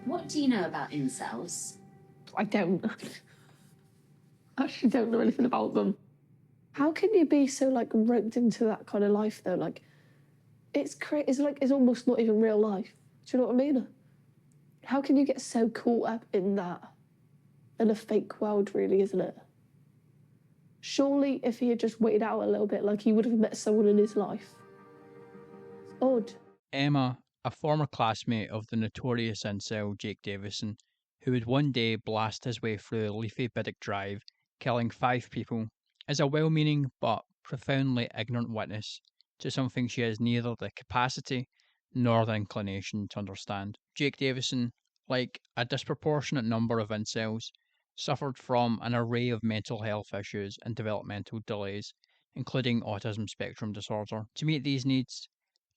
What do you know about incels? I don't. I actually don't know anything about them. How can you be so roped into that kind of life though? It's it's almost not even real life. Do you know what I mean? How can you get so caught up in that? In a fake world, really, isn't it? Surely if he had just waited out a little bit, he would have met someone in his life. It's odd. Emma, a former classmate of the notorious incel Jake Davison, who would one day blast his way through leafy Biddick Drive, killing 5 people, is a well-meaning but profoundly ignorant witness to something she has neither the capacity nor the inclination to understand. Jake Davison, like a disproportionate number of incels, suffered from an array of mental health issues and developmental delays, including autism spectrum disorder. To meet these needs,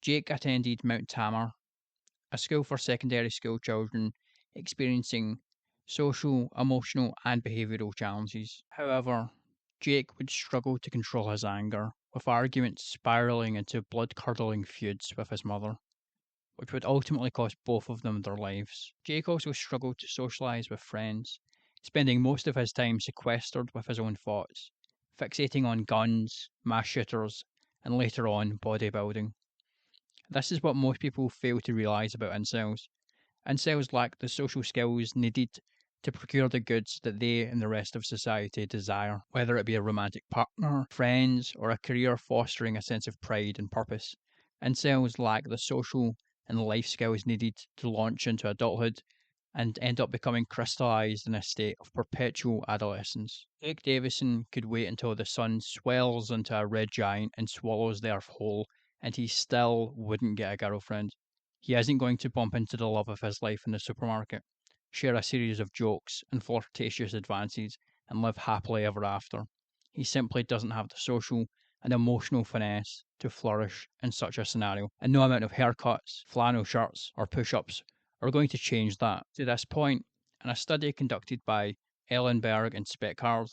Jake attended Mount Tamar, a school for secondary school children experiencing social, emotional, and behavioural challenges. However, Jake would struggle to control his anger, with arguments spiralling into blood curdling feuds with his mother, which would ultimately cost both of them their lives. Jake also struggled to socialise with friends, spending most of his time sequestered with his own thoughts, fixating on guns, mass shooters, and later on bodybuilding. This is what most people fail to realise about incels. Incels lack the social skills needed to procure the goods that they and the rest of society desire, whether it be a romantic partner, friends, or a career fostering a sense of pride and purpose. Incels lack the social and life skills needed to launch into adulthood and end up becoming crystallised in a state of perpetual adolescence. Jake Davison could wait until the sun swells into a red giant and swallows the earth whole, and he still wouldn't get a girlfriend. He isn't going to bump into the love of his life in the supermarket, share a series of jokes and flirtatious advances, and live happily ever after. He simply doesn't have the social and emotional finesse to flourish in such a scenario, and no amount of haircuts, flannel shirts, or push ups are going to change that. To this point, in a study conducted by Ellenberg and Speckard,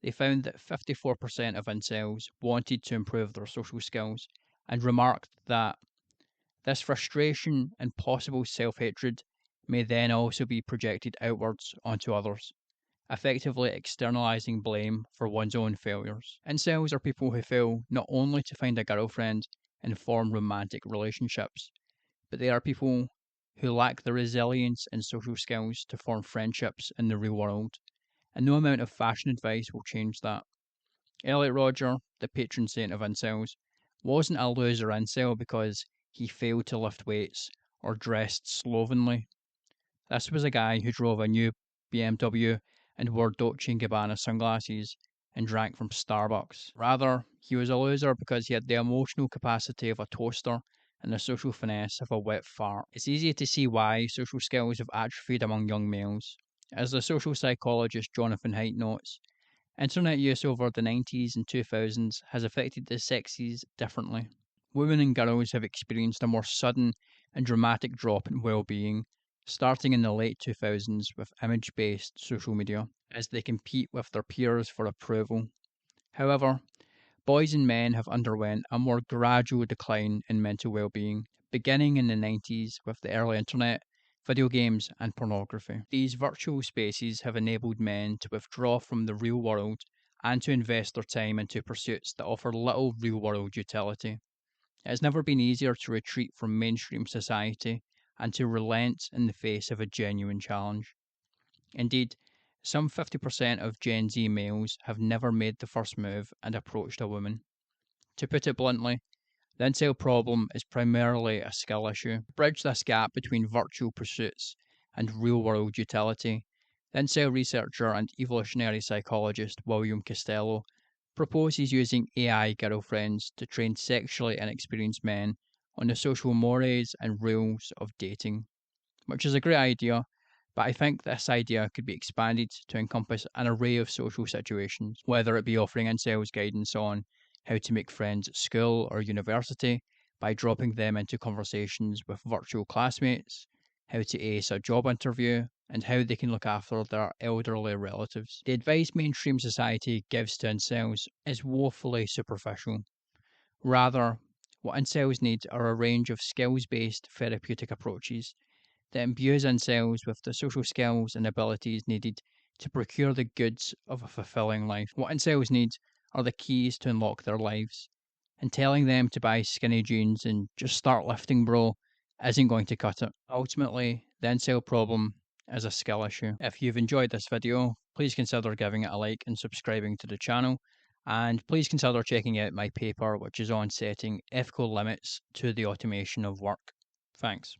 they found that 54% of incels wanted to improve their social skills and remarked that this frustration and possible self hatred may then also be projected outwards onto others, effectively externalizing blame for one's own failures. Incels are people who fail not only to find a girlfriend and form romantic relationships, but they are people who lack the resilience and social skills to form friendships in the real world, and no amount of fashion advice will change that. Elliot Rodger, the patron saint of incels, wasn't a loser incel because he failed to lift weights or dressed slovenly. This was a guy who drove a new BMW and wore Dolce & Gabbana sunglasses and drank from Starbucks. Rather, he was a loser because he had the emotional capacity of a toaster and the social finesse of a wet fart. It's easy to see why social skills have atrophied among young males. As the social psychologist Jonathan Haidt notes, internet use over the 90s and 2000s has affected the sexes differently. Women and girls have experienced a more sudden and dramatic drop in well-being, starting in the late 2000s with image-based social media, as they compete with their peers for approval. However, boys and men have underwent a more gradual decline in mental well-being, beginning in the 90s with the early internet, video games, and pornography. These virtual spaces have enabled men to withdraw from the real world and to invest their time into pursuits that offer little real-world utility. It has never been easier to retreat from mainstream society and to relent in the face of a genuine challenge. Indeed, some 50% of Gen Z males have never made the first move and approached a woman. To put it bluntly, the incel problem is primarily a skill issue. To bridge this gap between virtual pursuits and real world utility, the incel researcher and evolutionary psychologist William Costello proposes using AI girlfriends to train sexually inexperienced men on the social mores and rules of dating, which is a great idea, but I think this idea could be expanded to encompass an array of social situations, whether it be offering incels guidance on how to make friends at school or university by dropping them into conversations with virtual classmates, how to ace a job interview, and how they can look after their elderly relatives. The advice mainstream society gives to incels is woefully superficial. Rather, what incels need are a range of skills based therapeutic approaches that imbues incels with the social skills and abilities needed to procure the goods of a fulfilling life. What incels need are the keys to unlock their lives, and telling them to buy skinny jeans and just start lifting, bro, isn't going to cut it. Ultimately, the incel problem is a skill issue. If you've enjoyed this video, please consider giving it a like and subscribing to the channel. And please consider checking out my paper, which is on setting ethical limits to the automation of work. Thanks.